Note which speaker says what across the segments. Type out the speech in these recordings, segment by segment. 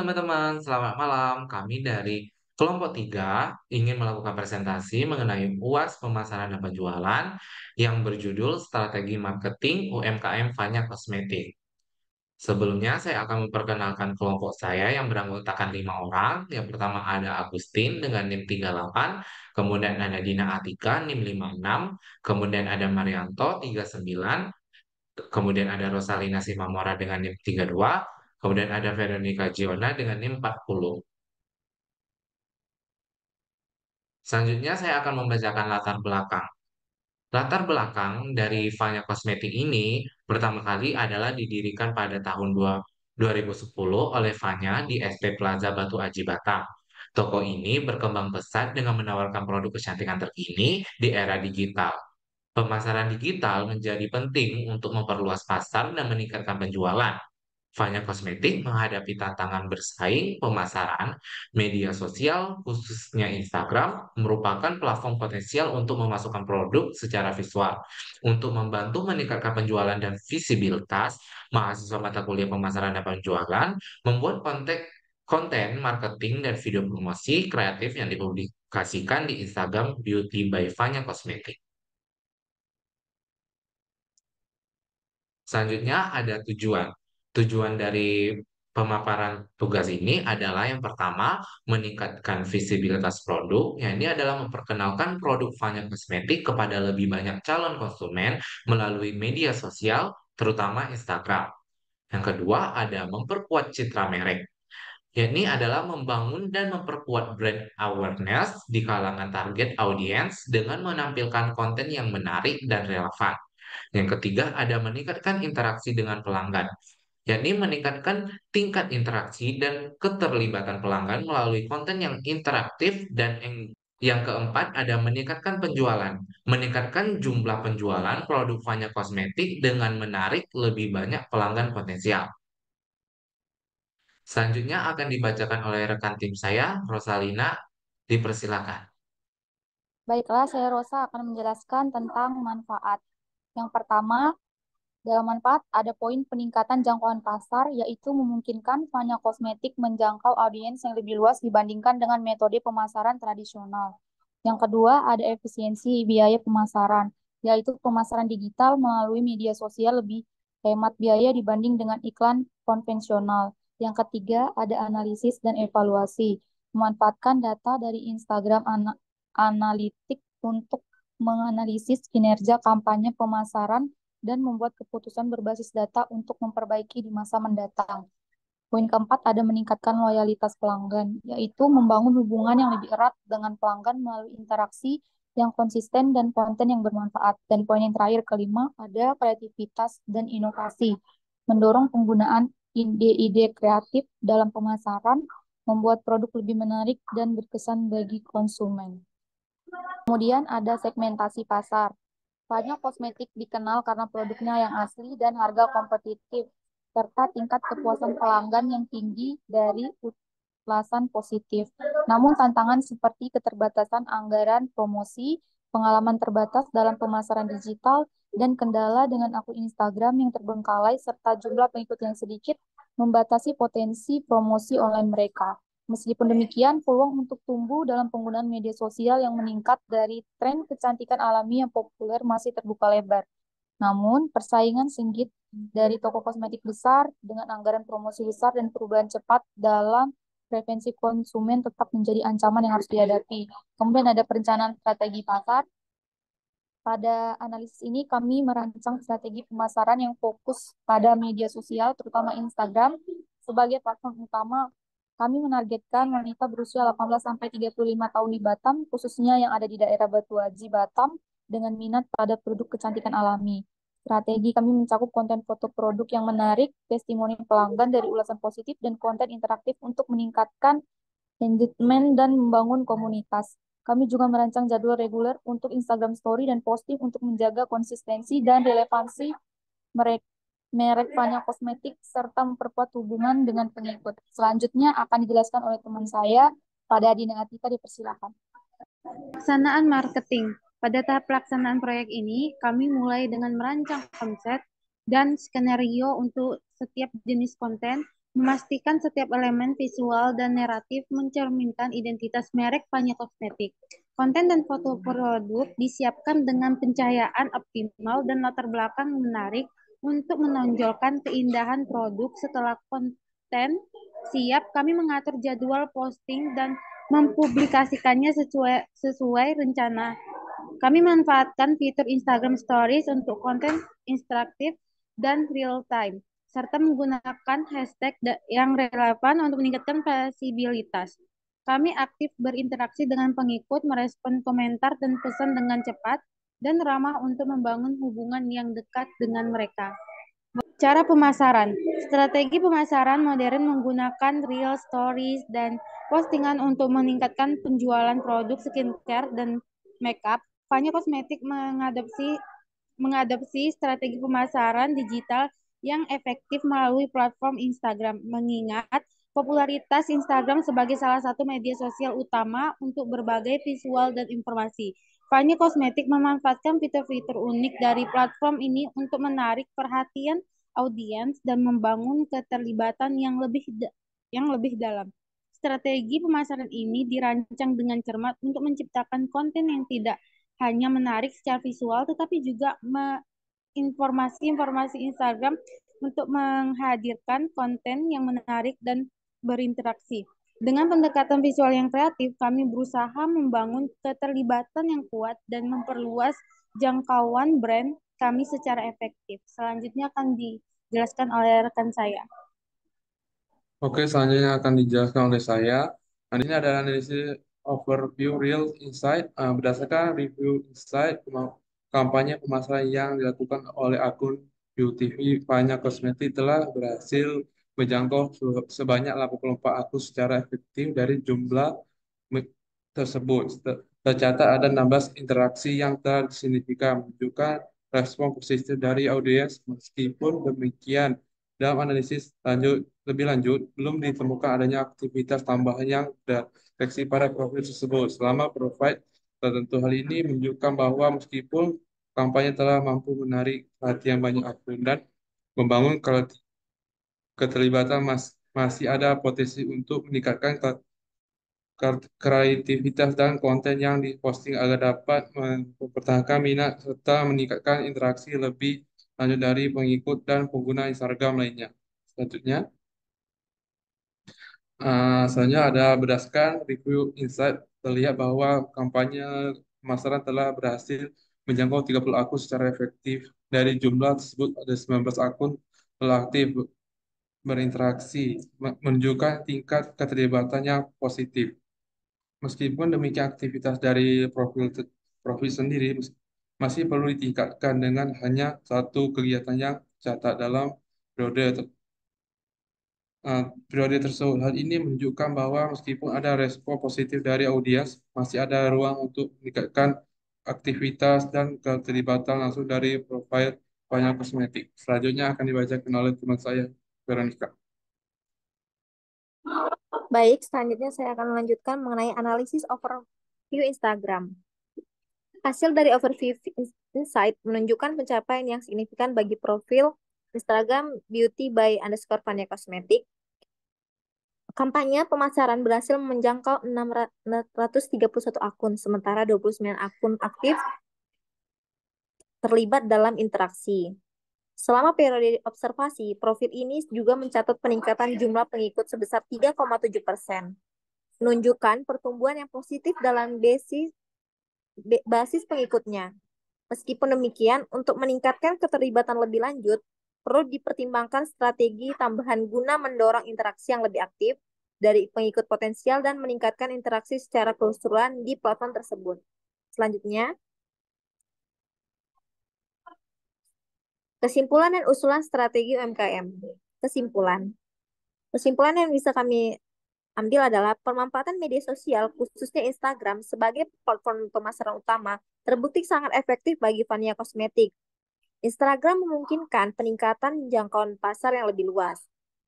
Speaker 1: teman-teman, selamat malam. Kami dari kelompok 3 ingin melakukan presentasi mengenai UAS pemasaran dan penjualan yang berjudul Strategi Marketing UMKM Fanya Kosmetik. Sebelumnya saya akan memperkenalkan kelompok saya yang beranggotakan 5 orang. Yang pertama ada Agustin dengan NIM 38, kemudian ada Dina Atika NIM 56, kemudian ada Marianto 39, kemudian ada Rosalina Simamora dengan NIM 32, kemudian ada Veronica Giona dengan NIM 40. Selanjutnya saya akan membacakan latar belakang. Latar belakang dari Vanya Kosmetik ini pertama kali adalah didirikan pada tahun 2010 oleh Vanya di SP Plaza Batu Aji Batam. Toko ini berkembang pesat dengan menawarkan produk kecantikan terkini di era digital. Pemasaran digital menjadi penting untuk memperluas pasar dan meningkatkan penjualan. Fanya Kosmetik menghadapi tantangan bersaing pemasaran media sosial, khususnya Instagram, merupakan platform potensial untuk memasukkan produk secara visual. Untuk membantu meningkatkan penjualan dan visibilitas, mahasiswa mata kuliah pemasaran dan penjualan membuat konten marketing dan video promosi kreatif yang dipublikasikan di Instagram Beauty by Fanya Kosmetik. Selanjutnya ada tujuan. Tujuan dari pemaparan tugas ini adalah yang pertama, meningkatkan visibilitas produk. Yang ini adalah memperkenalkan produk Fanya Kosmetik kepada lebih banyak calon konsumen melalui media sosial, terutama Instagram. Yang kedua ada memperkuat citra merek. Yakni adalah membangun dan memperkuat brand awareness di kalangan target audience dengan menampilkan konten yang menarik dan relevan. Yang ketiga ada meningkatkan interaksi dengan pelanggan, yakni meningkatkan tingkat interaksi dan keterlibatan pelanggan melalui konten yang interaktif dan yang keempat ada meningkatkan penjualan, meningkatkan jumlah penjualan produk Vanya Kosmetik dengan menarik lebih banyak pelanggan potensial. Selanjutnya akan dibacakan oleh rekan tim saya, Rosalina. Dipersilakan.
Speaker 2: Baiklah, saya Rosa akan menjelaskan tentang manfaat. Yang pertama, dalam manfaat ada poin peningkatan jangkauan pasar, yaitu memungkinkan Vanya Kosmetik menjangkau audiens yang lebih luas dibandingkan dengan metode pemasaran tradisional. Yang kedua, ada efisiensi biaya pemasaran, yaitu pemasaran digital melalui media sosial lebih hemat biaya dibanding dengan iklan konvensional. Yang ketiga, ada analisis dan evaluasi, memanfaatkan data dari Instagram Analytics untuk menganalisis kinerja kampanye pemasaran dan membuat keputusan berbasis data untuk memperbaiki di masa mendatang. Poin keempat ada meningkatkan loyalitas pelanggan, yaitu membangun hubungan yang lebih erat dengan pelanggan melalui interaksi yang konsisten dan konten yang bermanfaat. Dan poin yang terakhir kelima ada kreativitas dan inovasi, mendorong penggunaan ide-ide kreatif dalam pemasaran, membuat produk lebih menarik dan berkesan bagi konsumen. Kemudian ada segmentasi pasar. Banyak kosmetik dikenal karena produknya yang asli dan harga kompetitif, serta tingkat kepuasan pelanggan yang tinggi dari ulasan positif. Namun tantangan seperti keterbatasan anggaran promosi, pengalaman terbatas dalam pemasaran digital, dan kendala dengan akun Instagram yang terbengkalai serta jumlah pengikut yang sedikit membatasi potensi promosi online mereka. Meskipun demikian, peluang untuk tumbuh dalam penggunaan media sosial yang meningkat dari tren kecantikan alami yang populer masih terbuka lebar. Namun, persaingan sengit dari toko kosmetik besar dengan anggaran promosi besar dan perubahan cepat dalam preferensi konsumen tetap menjadi ancaman yang harus dihadapi. Kemudian ada perencanaan strategi pasar. Pada analisis ini, kami merancang strategi pemasaran yang fokus pada media sosial, terutama Instagram. Sebagai platform utama, kami menargetkan wanita berusia 18-35 tahun di Batam, khususnya yang ada di daerah Batu Haji, Batam, dengan minat pada produk kecantikan alami. Strategi kami mencakup konten foto produk yang menarik, testimoni pelanggan dari ulasan positif, dan konten interaktif untuk meningkatkan engagement dan membangun komunitas. Kami juga merancang jadwal reguler untuk Instagram Story dan posting untuk menjaga konsistensi dan relevansi merek merek Vanya Kosmetik serta memperkuat hubungan dengan pengikut. Selanjutnya akan dijelaskan oleh teman saya, pada Dina Atika, dipersilakan.
Speaker 3: Pelaksanaan marketing. Pada tahap pelaksanaan proyek ini, kami mulai dengan merancang konsep dan skenario untuk setiap jenis konten, memastikan setiap elemen visual dan naratif mencerminkan identitas merek Fanya Kosmetik. Konten dan foto produk disiapkan dengan pencahayaan optimal dan latar belakang menarik untuk menonjolkan keindahan produk. Setelah konten siap, kami mengatur jadwal posting dan mempublikasikannya sesuai rencana. Kami manfaatkan fitur Instagram Stories untuk konten interaktif dan real time, serta menggunakan hashtag yang relevan untuk meningkatkan visibilitas. Kami aktif berinteraksi dengan pengikut, merespon komentar dan pesan dengan cepat dan ramah untuk membangun hubungan yang dekat dengan mereka. Cara pemasaran. Strategi pemasaran modern menggunakan real stories dan postingan untuk meningkatkan penjualan produk skincare dan makeup. Fanya Kosmetik mengadopsi strategi pemasaran digital yang efektif melalui platform Instagram, mengingat popularitas Instagram sebagai salah satu media sosial utama untuk berbagai visual dan informasi. Fanya Kosmetik memanfaatkan fitur-fitur unik dari platform ini untuk menarik perhatian audiens dan membangun keterlibatan yang lebih dalam. Strategi pemasaran ini dirancang dengan cermat untuk menciptakan konten yang tidak hanya menarik secara visual, tetapi juga informasi-informasi Instagram untuk menghadirkan konten yang menarik dan berinteraksi. Dengan pendekatan visual yang kreatif, kami berusaha membangun keterlibatan yang kuat dan memperluas jangkauan brand kami secara efektif. Selanjutnya akan dijelaskan oleh rekan saya.
Speaker 4: Oke, selanjutnya akan dijelaskan oleh saya. Nah, ini adalah analisis overview real insight. Berdasarkan review insight kampanye pemasaran yang dilakukan oleh akun UTV Fanya Kosmetik telah berhasil menjangkau sebanyak 84 akun secara efektif dari jumlah tersebut. Tercatat ada 16 interaksi yang telah signifikan menunjukkan respon positif dari audiens. Meskipun demikian, dalam analisis lebih lanjut, belum ditemukan adanya aktivitas tambahan yang terdeteksi pada profil tersebut. Selama profil tertentu, hal ini menunjukkan bahwa meskipun kampanye telah mampu menarik perhatian banyak akun dan membangun keterlibatan, masih ada potensi untuk meningkatkan kreativitas dan konten yang diposting agar dapat mempertahankan minat serta meningkatkan interaksi lebih lanjut dari pengikut dan pengguna Instagram lainnya. Selanjutnya ada berdasarkan review insight terlihat bahwa kampanye pemasaran telah berhasil menjangkau 30 akun secara efektif. Dari jumlah tersebut ada 19 akun telah aktif berinteraksi, menunjukkan tingkat keterlibatan yang positif. Meskipun demikian, aktivitas dari profil sendiri masih perlu ditingkatkan dengan hanya satu kegiatan yang catat dalam periode tersebut. Hal ini menunjukkan bahwa meskipun ada respon positif dari audiens, masih ada ruang untuk meningkatkan aktivitas dan keterlibatan langsung dari profil Fanya Kosmetik. Selanjutnya akan dibacakan oleh teman saya, Veronica.
Speaker 5: Baik, selanjutnya saya akan melanjutkan mengenai analisis overview Instagram. Hasil dari overview insight menunjukkan pencapaian yang signifikan bagi profil Instagram beauty by _Fanya Kosmetik. Kampanye pemasaran berhasil menjangkau 631 akun, sementara 29 akun aktif terlibat dalam interaksi. Selama periode observasi, profil ini juga mencatat peningkatan jumlah pengikut sebesar 3,7%, menunjukkan pertumbuhan yang positif dalam basis pengikutnya. Meskipun demikian, untuk meningkatkan keterlibatan lebih lanjut, perlu dipertimbangkan strategi tambahan guna mendorong interaksi yang lebih aktif dari pengikut potensial dan meningkatkan interaksi secara keseluruhan di platform tersebut. Selanjutnya, kesimpulan dan usulan strategi UMKM. Kesimpulan yang bisa kami ambil adalah pemanfaatan media sosial, khususnya Instagram, sebagai platform pemasaran utama terbukti sangat efektif bagi Fanya Kosmetik. Instagram memungkinkan peningkatan jangkauan pasar yang lebih luas,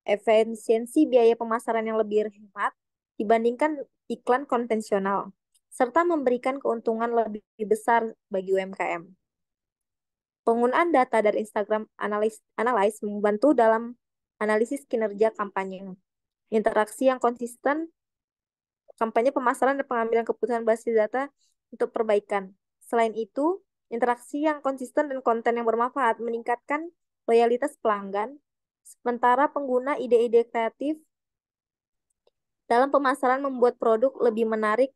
Speaker 5: efisiensi biaya pemasaran yang lebih hemat dibandingkan iklan konvensional, serta memberikan keuntungan lebih besar bagi UMKM. Penggunaan data dari Instagram Analyze membantu dalam analisis kinerja kampanye, interaksi yang konsisten, kampanye pemasaran dan pengambilan keputusan basis data untuk perbaikan. Selain itu, interaksi yang konsisten dan konten yang bermanfaat meningkatkan loyalitas pelanggan, sementara pengguna ide-ide kreatif dalam pemasaran membuat produk lebih menarik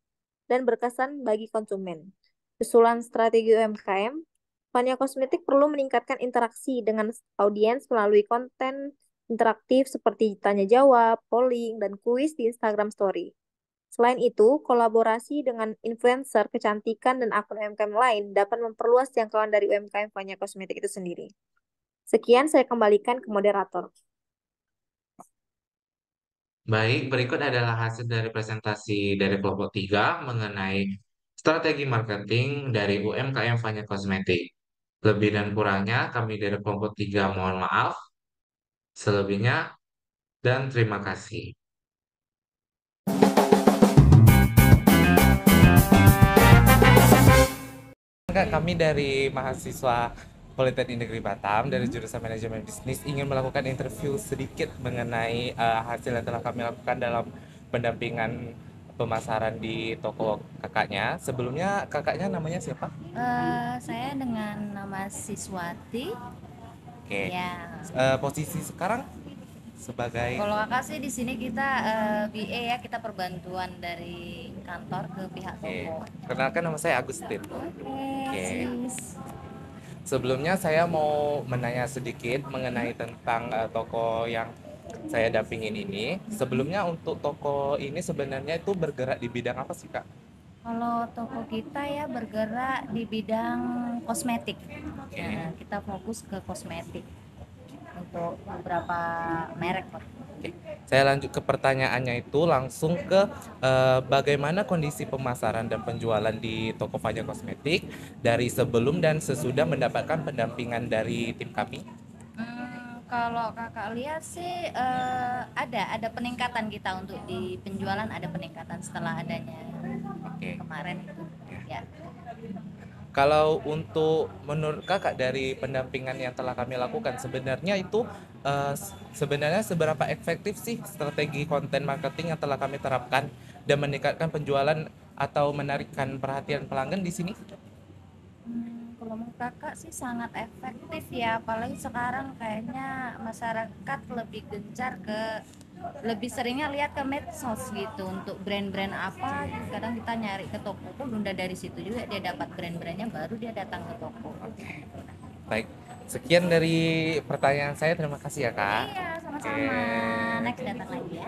Speaker 5: dan berkesan bagi konsumen. Usulan strategi UMKM, Fania Kosmetik perlu meningkatkan interaksi dengan audiens melalui konten interaktif seperti tanya jawab, polling, dan kuis di Instagram Story. Selain itu, kolaborasi dengan influencer kecantikan dan akun UMKM lain dapat memperluas jangkauan dari UMKM Fania Kosmetik itu sendiri. Sekian, saya kembalikan ke moderator.
Speaker 1: Baik, berikut adalah hasil dari presentasi dari kelompok 3 mengenai strategi marketing dari UMKM Fanya Kosmetik. Lebih dan kurangnya kami dari kelompok 3 mohon maaf. Selebihnya dan terima kasih. Kami dari mahasiswa Politeknik Negeri Batam dari jurusan Manajemen Bisnis ingin melakukan interview sedikit mengenai hasil yang telah kami lakukan dalam pendampingan pemasaran di toko kakaknya. Sebelumnya kakaknya namanya siapa?
Speaker 6: Saya dengan nama Siswati.
Speaker 1: Oke.
Speaker 6: Ya,
Speaker 1: Posisi sekarang sebagai
Speaker 6: kalau kakak sih di sini kita BA ya, kita perbantuan dari kantor ke pihak
Speaker 1: Oke.
Speaker 6: toko.
Speaker 1: Kenalkan nama saya Agustin.
Speaker 6: Oke, sis.
Speaker 1: Sebelumnya saya mau menanya sedikit mengenai tentang toko yang saya dampingin ini. Sebelumnya untuk toko ini sebenarnya itu bergerak di bidang apa sih, Kak?
Speaker 6: Kalau toko kita ya bergerak di bidang kosmetik.
Speaker 1: Oke.
Speaker 6: Ya, kita fokus ke kosmetik untuk beberapa merek, Pak.
Speaker 1: Oke. Saya lanjut ke pertanyaannya itu langsung ke bagaimana kondisi pemasaran dan penjualan di toko Fanya Kosmetik dari sebelum dan sesudah mendapatkan pendampingan dari tim kami?
Speaker 6: Kalau kakak lihat sih ada peningkatan kita untuk di penjualan, ada peningkatan setelah adanya
Speaker 1: Oke.
Speaker 6: kemarin itu ya.
Speaker 1: Kalau untuk menurut kakak dari pendampingan yang telah kami lakukan sebenarnya itu sebenarnya seberapa efektif sih strategi konten marketing yang telah kami terapkan dan meningkatkan penjualan atau menarikkan perhatian pelanggan di sini?
Speaker 6: Kalau menurut kakak sih sangat efektif ya, apalagi sekarang kayaknya masyarakat lebih gencar lebih seringnya lihat ke medsos gitu untuk brand-brand apa. Kadang kita nyari ke toko pun udah dari situ juga dia dapat brand-brandnya, baru dia datang ke toko.
Speaker 1: Baik, sekian dari pertanyaan saya. Terima kasih ya, Kak.
Speaker 6: Iya, sama-sama.
Speaker 1: Oke.
Speaker 6: Next datang lagi ya.